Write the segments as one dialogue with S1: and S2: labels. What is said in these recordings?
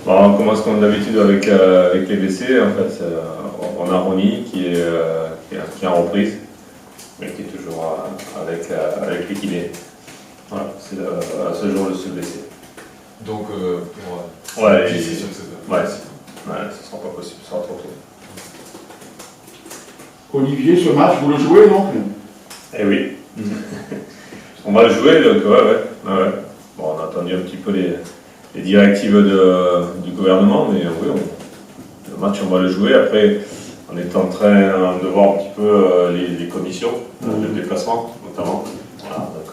S1: Bon, on commence comme d'habitude avec les blessés. En fait, on a Ronny qui est en reprise, mais qui est toujours avec l'équilibre. Voilà, c'est à ce jour le seul blessé.
S2: Donc, pour
S1: ouais,
S2: c'est sûr que c'est
S1: ouais, ce sera pas possible, ce sera trop tôt.
S3: Olivier, ce match, vous le jouez, non?
S1: Eh oui. On va le jouer, donc ouais. Bon, on a attendu un petit peu les directives du gouvernement, mais oui, le match, on va le jouer. Après, on est en train de voir un petit peu les conditions de déplacement, notamment. Voilà, donc,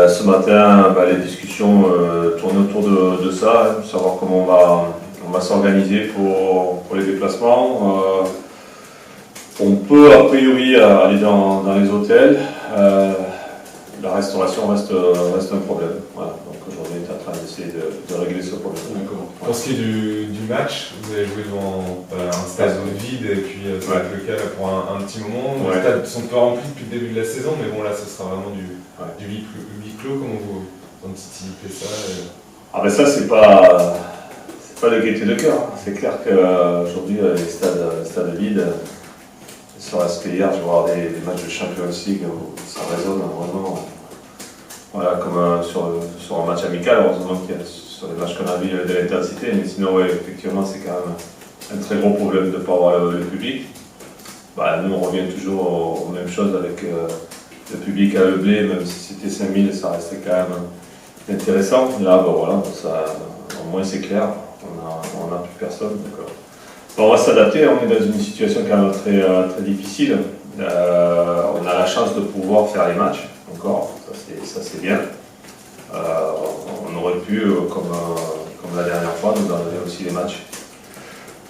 S1: ce matin, les discussions tournent autour de ça, savoir comment on va s'organiser pour les déplacements. On peut a priori aller dans les hôtels. La restauration reste un problème. Voilà. Donc aujourd'hui, on est en train d'essayer de régler ce problème.
S2: D'accord. Pour ce qui est du match, vous allez jouer devant un stade vide et puis ça va être le cas là, pour un petit moment. Les stades sont peu remplis depuis le début de la saison, mais bon là, ce sera vraiment du huis clos. Comment vous anticipez ça
S1: Ah ben ça, c'est pas de gaieté de cœur. C'est clair qu'aujourd'hui, les stades vides. Serait-ce que hier, je vois des matchs de Champions League où ça résonne vraiment. Voilà, comme sur un match amical, heureusement qu'il y a sur les matchs qu'on a vu de l'intensité, mais sinon, ouais, effectivement, c'est quand même un très gros problème de ne pas avoir le public. Nous, on revient toujours aux mêmes choses avec le public à Le Blé, même si c'était 5000, ça restait quand même intéressant. Là, voilà, ça, au moins c'est clair, on n'a plus personne. Donc, on va s'adapter, on est dans une situation quand même très, très difficile. On a la chance de pouvoir faire les matchs, encore, ça c'est bien. On aurait pu, comme la dernière fois, nous donner aussi les matchs.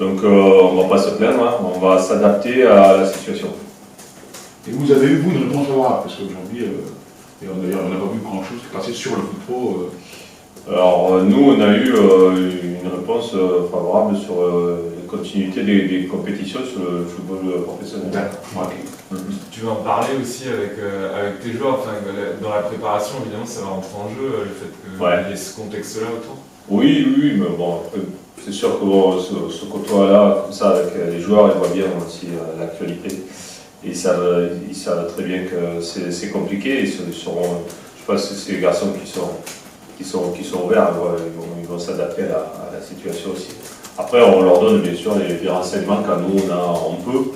S1: Donc on ne va pas se plaindre, hein. On va s'adapter à la situation.
S3: Et vous avez eu, une réponse favorable, parce qu'aujourd'hui, d'ailleurs, on n'a pas vu grand-chose qui passait sur le foot pro.
S1: Alors nous, on a eu une réponse favorable sur la continuité des compétitions sur le football professionnel.
S3: D'accord.
S2: Tu veux en parler aussi avec tes joueurs, dans la préparation, évidemment, ça va rentrer en jeu, le fait qu'il y ait ce contexte-là autour.
S1: Oui, mais bon, c'est sûr que ce côtoie-là, comme ça, avec les joueurs, ils voient bien aussi l'actualité. Ils savent très bien que c'est compliqué. Je pense que c'est les garçons qui sont ouverts, ils vont s'adapter à la situation aussi. Après, on leur donne bien sûr les renseignements quand nous on peut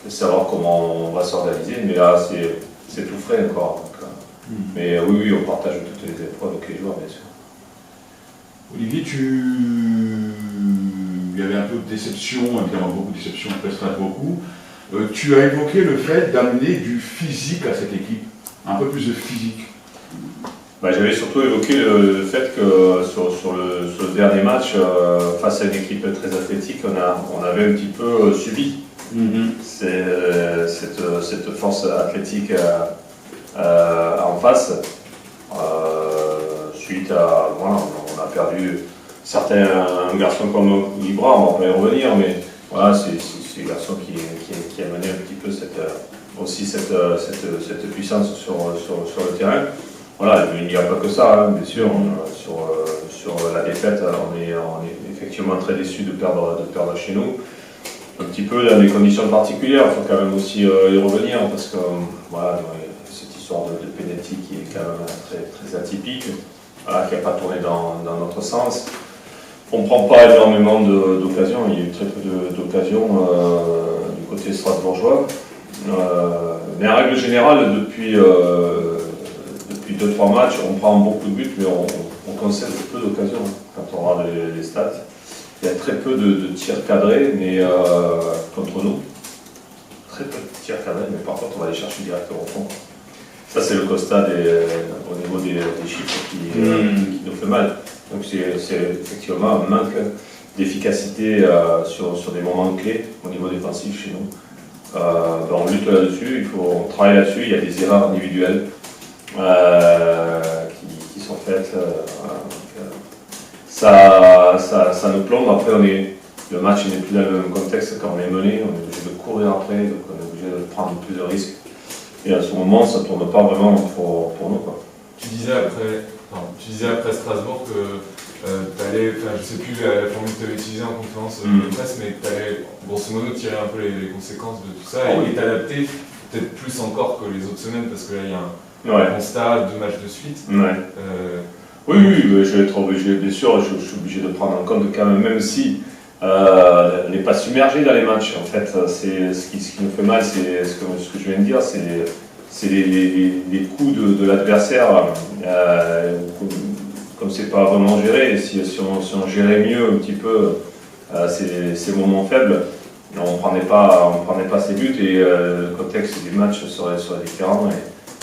S1: savoir comment on va s'organiser, mais là c'est tout frais encore. Donc, mais oui, on partage toutes les épreuves avec les joueurs, bien sûr.
S3: Olivier, il y avait un peu de déception, évidemment beaucoup de déception, peut-être beaucoup. Tu as évoqué le fait d'amener du physique à cette équipe, un peu plus de physique.
S1: J'avais surtout évoqué le fait que sur le dernier match, face à une équipe très athlétique, on avait un petit peu subi cette force athlétique en face. Suite à, voilà, on a perdu certains garçons comme Libra, on va pas y revenir, mais voilà, c'est un garçon qui a mené un petit peu cette puissance sur le terrain. Voilà, il n'y a pas que ça, hein, bien sûr. Sur la défaite, on est effectivement très déçu de perdre chez nous. Un petit peu dans des conditions particulières, il faut quand même aussi y revenir, parce que voilà, cette histoire de penalty qui est quand même très, très atypique, voilà, qui n'a pas tourné dans notre sens. On ne prend pas énormément d'occasions, il y a eu très peu d'occasions du côté strasbourgeois. Mais en règle générale, depuis 2-3 matchs, on prend beaucoup de buts, mais on concède peu d'occasions quand on regarde les stats. Il y a très peu de tirs cadrés, mais contre nous. Très peu de tirs cadrés, mais par contre on va aller chercher directement au fond. Ça c'est le constat au niveau des chiffres qui nous fait mal. Donc c'est effectivement un manque d'efficacité sur des moments clés au niveau défensif chez nous. On lutte là-dessus, on travaille là-dessus, il y a des erreurs individuelles qui sont faites. Ça nous plombe. Après, le match n'est plus dans le même contexte. Quand on est mené, on est obligé de courir après, donc on est obligé de prendre plus de risques. Et à ce moment, ça ne tourne pas vraiment pour nous, quoi.
S2: Tu disais après tu disais après Strasbourg que t'allais, je sais plus la formule que tu avais utilisée en conférence de presse, mais que t'allais grosso modo tirer un peu les conséquences de tout ça et t'adapter peut-être plus encore que les autres semaines parce que là il y a un constat, 2 matchs de suite.
S1: Oui, je vais être obligé, bien sûr, je suis obligé de prendre en compte quand même si on n'est pas submergé dans les matchs. En fait, ce qui nous fait mal, c'est ce que je viens de dire, c'est les coups de l'adversaire. Comme c'est pas vraiment géré, si on gérait mieux un petit peu ces moments faibles, on prenait pas ces buts et le contexte du match serait différent. Et,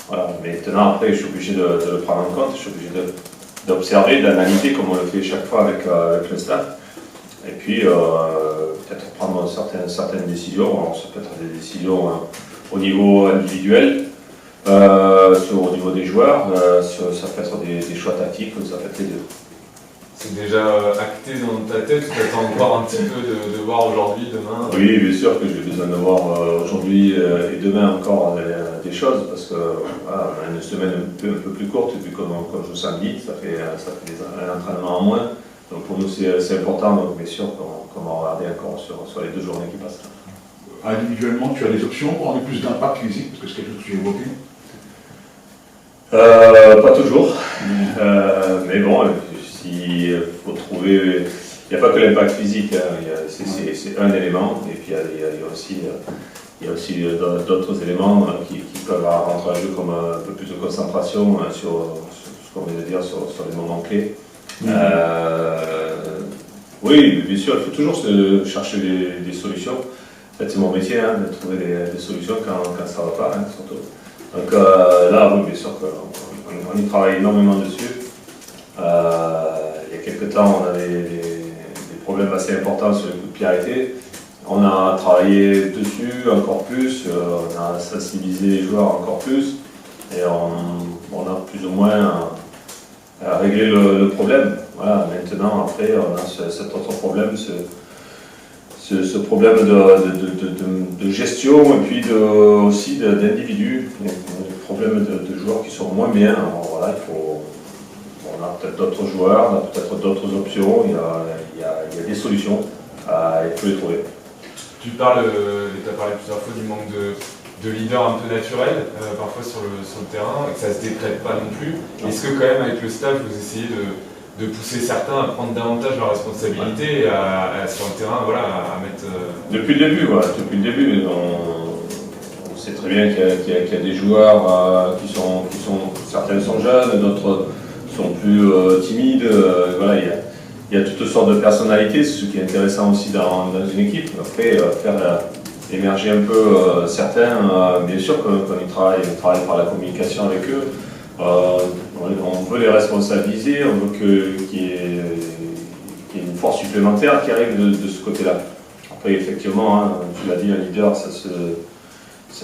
S1: voilà. Mais maintenant, après, je suis obligé de le prendre en compte, je suis obligé d'observer, d'analyser comme on le fait chaque fois avec le staff. Et puis, peut-être prendre certaines décisions. Alors, ça peut être des décisions au niveau individuel, au niveau des joueurs, ça peut être des choix tactiques, ça peut être les deux.
S2: C'est déjà acté dans ta tête ou t'attends encore un petit peu de voir aujourd'hui, demain?
S1: Oui, bien sûr que j'ai besoin de voir aujourd'hui et demain encore des choses parce que voilà, on a une semaine un peu plus courte et puis comme je vous samedi, ça fait un entraînement en moins. Donc pour nous c'est important, donc bien sûr qu'on va regarder encore sur les 2 journées qui passent.
S3: Individuellement, tu as des options pour avoir plus d'impact physique, parce que c'est quelque chose que tu as évoqué.
S1: Pas toujours, mais bon, il faut trouver. Il n'y a pas que l'impact physique, hein. C'est un élément, et puis il y a aussi d'autres éléments qui peuvent rentrer en jeu comme un peu plus de concentration sur ce qu'on vient de dire, sur les moments clés. Oui, bien sûr, il faut toujours chercher des solutions. En fait, c'est mon métier, hein, de trouver des solutions quand ça ne va pas, hein, surtout. Donc là, oui, bien sûr qu'on y travaille énormément dessus. Il y a quelques temps, on avait des problèmes assez importants sur les coups de pied arrêtés. On a travaillé dessus encore plus, on a sensibilisé les joueurs encore plus, et on a plus ou moins réglé le problème. Voilà, maintenant, après, on a cet autre problème, ce problème de gestion et puis aussi d'individus, des problèmes de joueurs qui sont moins bien. Alors, voilà, on a peut-être d'autres joueurs, on a peut-être d'autres options, il y a des solutions, il faut les trouver.
S2: Tu parles, et tu as parlé plusieurs fois du manque de leader un peu naturel, parfois sur le terrain, et que ça ne se décrète pas non plus. Est-ce que quand même avec le staff, vous essayez de pousser certains à prendre davantage leurs responsabilités et sur le terrain, voilà, à mettre...
S1: Depuis le début, on sait très bien qu'il y a des joueurs qui sont certains sont jeunes, d'autres sont plus timides, voilà, il y a toutes sortes de personnalités, c'est ce qui est intéressant aussi dans une équipe. Après, faire émerger un peu certains, bien sûr qu'on y travaille, on travaille par la communication avec eux. On veut les responsabiliser, on veut qu'il y ait une force supplémentaire qui arrive de ce côté-là. Après, effectivement, hein, tu l'as dit, un leader, ça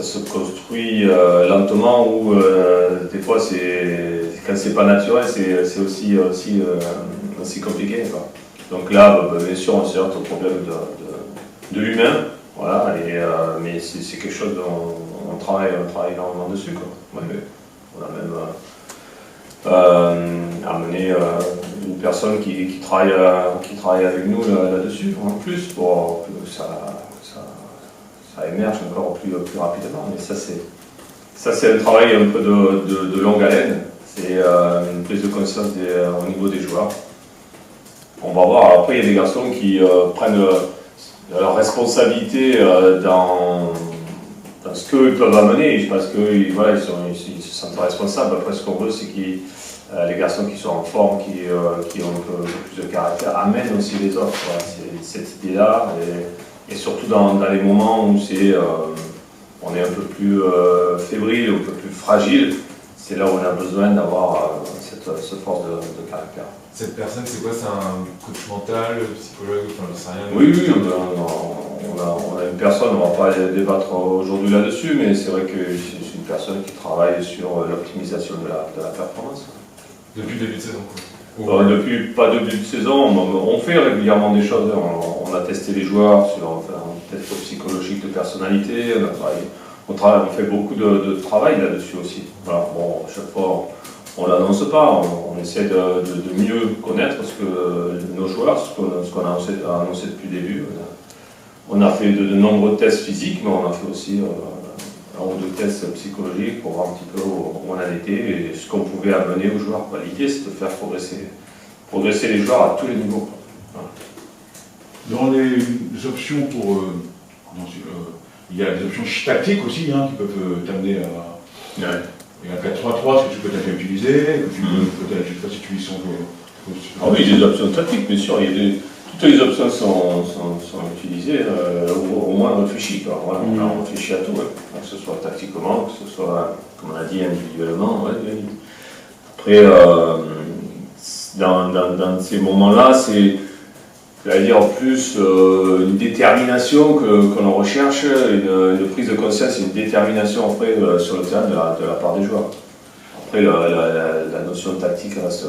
S1: se construit lentement ou des fois, quand c'est pas naturel, c'est aussi compliqué, quoi. Donc là, bien sûr, on se heurte au problème de l'humain, voilà, mais c'est quelque chose dont on travaille énormément dessus, quoi. Ouais, on a même amené une personne qui travaille avec nous là-dessus, en plus, pour que ça émerge encore plus rapidement. Mais ça c'est un travail un peu de longue haleine, c'est une prise de conscience au niveau des joueurs. On va voir, après il y a des garçons qui prennent leur responsabilité dans ce qu'ils peuvent amener, parce qu'ils se sentent responsables. Après, ce qu'on veut, c'est que les garçons qui sont en forme, qui ont un peu plus de caractère, amènent aussi les autres. Voilà, c'est cette idée-là, et surtout dans les moments où on est un peu plus fébrile, un peu plus fragile, c'est là où on a besoin d'avoir cette force de caractère.
S2: Cette personne, c'est quoi? C'est un coach mental, psychologue, enfin je sais rien.
S1: Oui, on a une personne, on ne va pas débattre aujourd'hui là-dessus, mais c'est vrai que c'est une personne qui travaille sur l'optimisation de la performance.
S2: Depuis le début de saison, quoi?
S1: Depuis pas début de saison, on fait régulièrement des choses. On a testé les joueurs sur un test psychologique de personnalité, on fait beaucoup de travail là-dessus aussi. Voilà, bon, chaque fois, on l'annonce pas, on essaie de mieux connaître nos joueurs, ce qu'on a annoncé depuis le début. On a fait de nombreux tests physiques, mais on a fait aussi un ou deux tests psychologiques pour voir un petit peu où on en était et ce qu'on pouvait amener aux joueurs. L'idée, c'est de faire progresser les joueurs à tous les niveaux. Voilà.
S3: Dans les options il y a des options tactiques aussi qui peuvent t'amener à...
S1: Ouais.
S3: Il y a un 4-3-3, c'est que tu peux déjà utiliser, que tu peux peut-être, je ne sais pas si tu y sens.
S1: Ah oui, des options tactiques, bien sûr. Toutes les options sont utilisées, au moins réfléchies. Voilà, on réfléchit à tout, que ce soit tactiquement, que ce soit, comme on a dit, individuellement. Ouais. Après, dans ces moments-là, c'est, j'allais dire, plus une détermination que l'on recherche, une prise de conscience, une détermination après sur le terrain de la part des joueurs. Après, la notion de tactique reste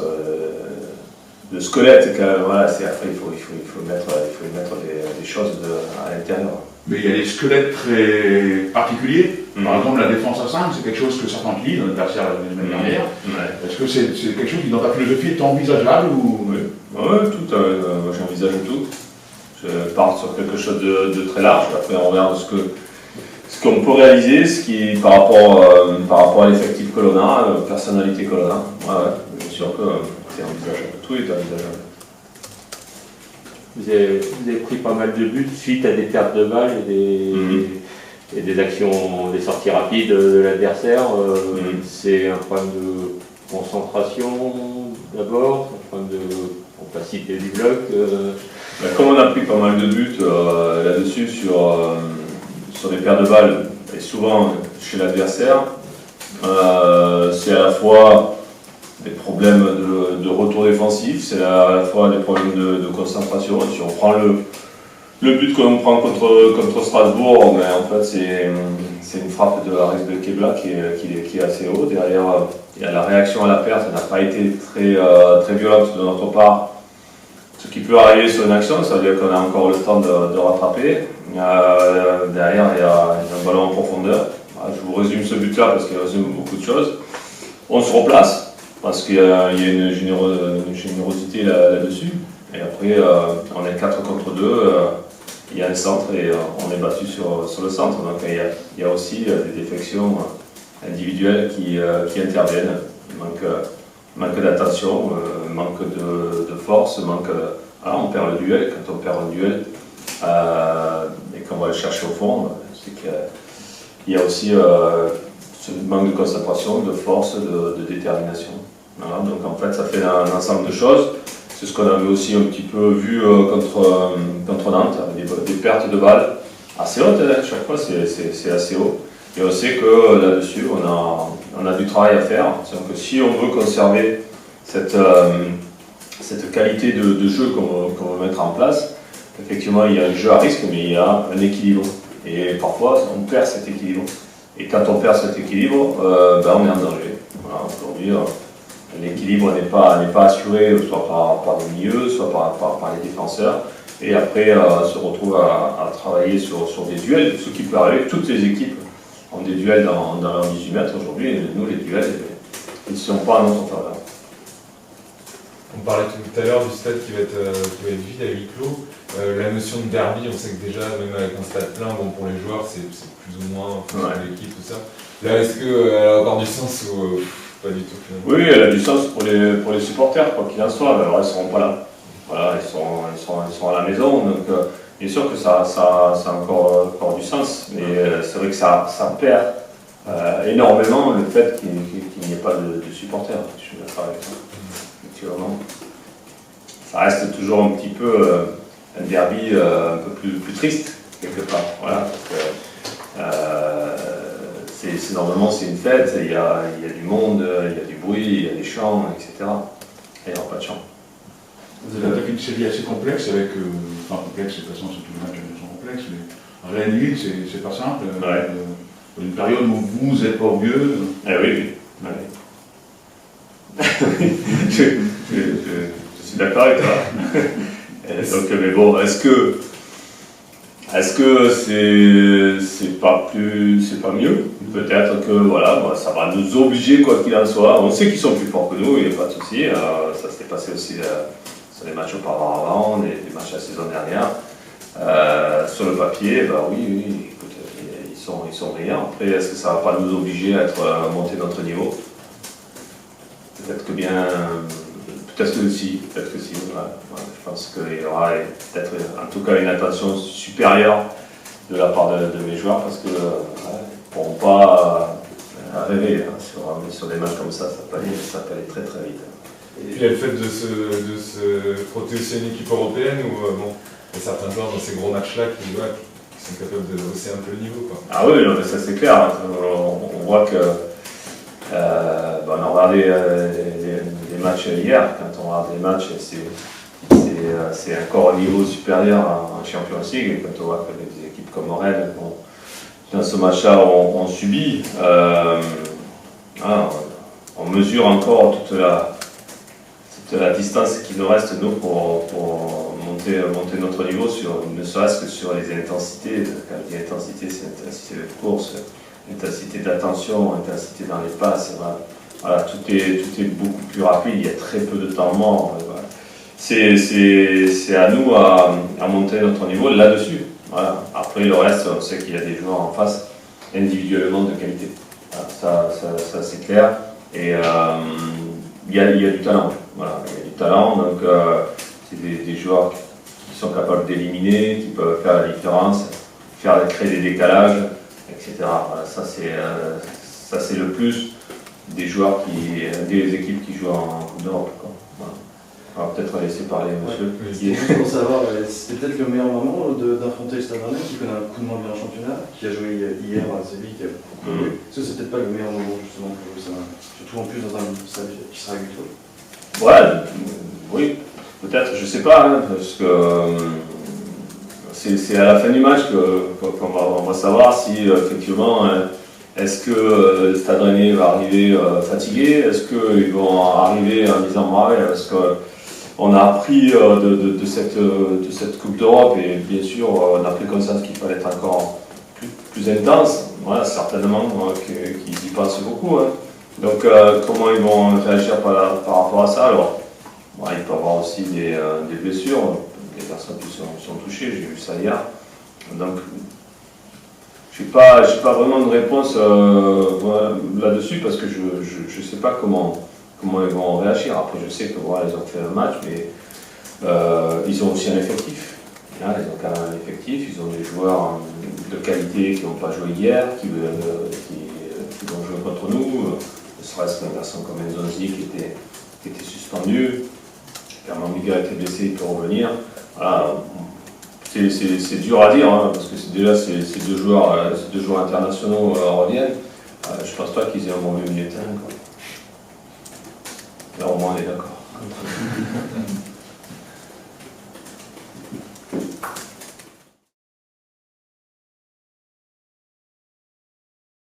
S1: le squelette, voilà, c'est après il faut mettre des choses à l'intérieur.
S3: Mais il y a des squelettes très particuliers. Par exemple, la défense à 5, c'est quelque chose que certains utilisent, notre adversaire la semaine dernière. Est-ce que c'est quelque chose qui, dans ta philosophie, est envisageable ou...
S1: Oui, tout. J'envisage tout. Je pars sur quelque chose de très large. Après, on regarde ce qu'on peut réaliser, ce qui par rapport à l'effectif que l'on a, la personnalité que l'on a. Bien sûr que c'est envisageable. Tout est envisageable.
S4: Vous avez pris pas mal de buts suite à des pertes de balles et des actions, des sorties rapides de l'adversaire. C'est un problème de concentration d'abord, un problème de opacité du bloc.
S1: Comme on a pris pas mal de buts là-dessus sur les pertes de balles, et souvent chez l'adversaire, c'est à la fois des problèmes de retour défensif, c'est à la fois des problèmes de concentration. Si on prend le but qu'on prend contre Strasbourg, mais en fait c'est une frappe de Aris Belkebla qui est assez haut. Derrière, il y a la réaction à la perte, n'a pas été très violente de notre part. Ce qui peut arriver sur une action, ça veut dire qu'on a encore le temps de rattraper. Derrière, il y a un ballon en profondeur. Je vous résume ce but-là parce qu'il résume beaucoup de choses. On se replace parce qu'il y a une générosité là-dessus. Et après, on est 4 contre 2, il y a un centre et on est battu sur le centre. Donc il y a aussi des défections individuelles qui interviennent. Manque d'attention, manque de force, on perd le duel. Quand on perd un duel et qu'on va le chercher au fond, c'est qu'il y a aussi ce manque de concentration, de force, de détermination. Voilà, donc en fait ça fait un ensemble de choses. C'est ce qu'on avait aussi un petit peu vu contre Nantes, avec des pertes de balles assez hautes. Chaque fois c'est assez haut. Et on sait que là-dessus, on a du travail à faire. C'est-à-dire que si on veut conserver cette qualité de jeu qu'on veut mettre en place, effectivement, il y a un jeu à risque, mais il y a un équilibre. Et parfois, on perd cet équilibre. Et quand on perd cet équilibre, on est en danger. Voilà, aujourd'hui, l'équilibre n'est pas assuré, soit par le milieu, soit par les défenseurs. Et après, se retrouve à travailler sur des duels, ce qui peut arriver. Toutes les équipes ont des duels dans leurs 18 mètres aujourd'hui. Nous, les duels, ils ne sont pas à notre faveur.
S2: On parlait tout à l'heure du stade qui va être vide à huis clos. La notion de derby, on sait que déjà, même avec un stade plein, pour les joueurs, c'est plus ou moins en fonction de l'équipe, tout ça. Là, est-ce qu'elle a encore du sens ou pas du tout finalement?
S1: Oui, elle a du sens pour les supporters, quoi qu'il en soit. Alors, ils ne seront pas là. Voilà, ils sont à la maison. Donc, bien sûr que ça a encore du sens. Mais c'est vrai que ça perd énormément le fait qu'il n'y ait pas de supporters. Je suis d'accord avec ça. Effectivement. Ça reste toujours un petit peu un derby un peu plus triste, quelque part. Voilà, parce que normalement c'est une fête, il y a du monde, il y a du bruit, il y a des chants, etc. Et il n'y aura pas de chants.
S3: Vous avez attaqué une série assez complexe avec. Complexe, de toute façon, tous les matchs sont complexes, mais Rennes-Lille, c'est pas simple. Dans une période où vous n'êtes pas orgueilleux.
S1: Oui. Je suis d'accord avec toi. Donc, mais bon, est-ce que c'est pas mieux? peut-être que voilà, ça va nous obliger, quoi qu'il en soit. On sait qu'ils sont plus forts que nous, il n'y a pas de souci. Ça s'est passé aussi sur les matchs auparavant, les matchs la saison dernière. Sur le papier, oui, écoute, ils sont brillants. Après, est-ce que ça ne va pas nous obliger à monter notre niveau? Peut-être que si. Voilà. Je pense qu'il y aura peut-être en tout cas une attention supérieure de la part de mes joueurs parce qu'ils ne pourront pas rêver sur des matchs comme ça peut aller très très vite.
S2: Et puis il y a le fait de se frotter aussi à une équipe européenne où il y a certains joueurs dans ces gros matchs-là qui sont capables de hausser un peu le niveau, quoi.
S1: Ah oui, non, mais ça c'est clair. On voit que on a regardé les matchs hier. Quand on regarde les matchs, c'est encore un niveau supérieur en Champions League. Et quand on voit que des équipes comme Rennes, dans ce match-là, ont subi, on mesure encore toute la distance qu'il nous reste, nous, pour monter notre niveau, ne serait-ce que sur les intensités. Quand je dis intensité, c'est l'intensité de course, l'intensité d'attention, l'intensité dans les passes. Voilà, tout est beaucoup plus rapide, il y a très peu de temps mort. Voilà. C'est à nous à monter notre niveau là-dessus. Voilà. Après, le reste, on sait qu'il y a des joueurs en face, individuellement de qualité. Voilà, ça c'est clair. Et il y a du talent. Voilà, il y a du talent, donc c'est des joueurs qui sont capables d'éliminer, qui peuvent faire la différence, créer des décalages, etc. Voilà, ça c'est le plus des joueurs des équipes qui jouent en Coupe d'Europe. Voilà. On va peut-être laisser parler monsieur.
S5: Ouais, pour savoir, c'était peut-être le meilleur moment d'affronter le Stade Rennais qui connaît un coup de moins bien en championnat, qui a joué hier à Séville, qui a beaucoup joué. Est-ce que c'est peut-être pas le meilleur moment justement pour jouer ça, surtout en plus dans un stade qui sera habituel?
S1: Ouais, oui, peut-être, je sais pas, parce que c'est à la fin du match qu'on va savoir si effectivement, est-ce que le Stade Rennais va arriver fatigué, est-ce qu'ils vont arriver en disant ouais, parce qu'on a appris de cette Coupe d'Europe et bien sûr on a pris conscience qu'il fallait être encore plus intense, voilà, certainement qu'ils y pensent beaucoup. Hein. Donc comment ils vont réagir par rapport à ça? Alors, il peut y avoir aussi des blessures, des personnes qui sont touchées, j'ai vu ça hier. Donc, je n'ai pas vraiment de réponse là-dessus parce que je ne sais pas comment ils vont réagir. Après, je sais que ils ont fait un match, mais ils ont aussi un effectif. Ils ont quand même un effectif, ils ont des joueurs de qualité qui n'ont pas joué hier, qui vont jouer contre nous. Ne serait-ce qu'un garçon comme Nzonzi qui était suspendu. Clairement, Miguel a été blessé, il peut revenir. Voilà. C'est dur à dire, hein, parce que déjà ces deux joueurs internationaux reviennent. Je ne pense pas qu'ils aient un bon milieu de terrain. Là, au moins, on est d'accord.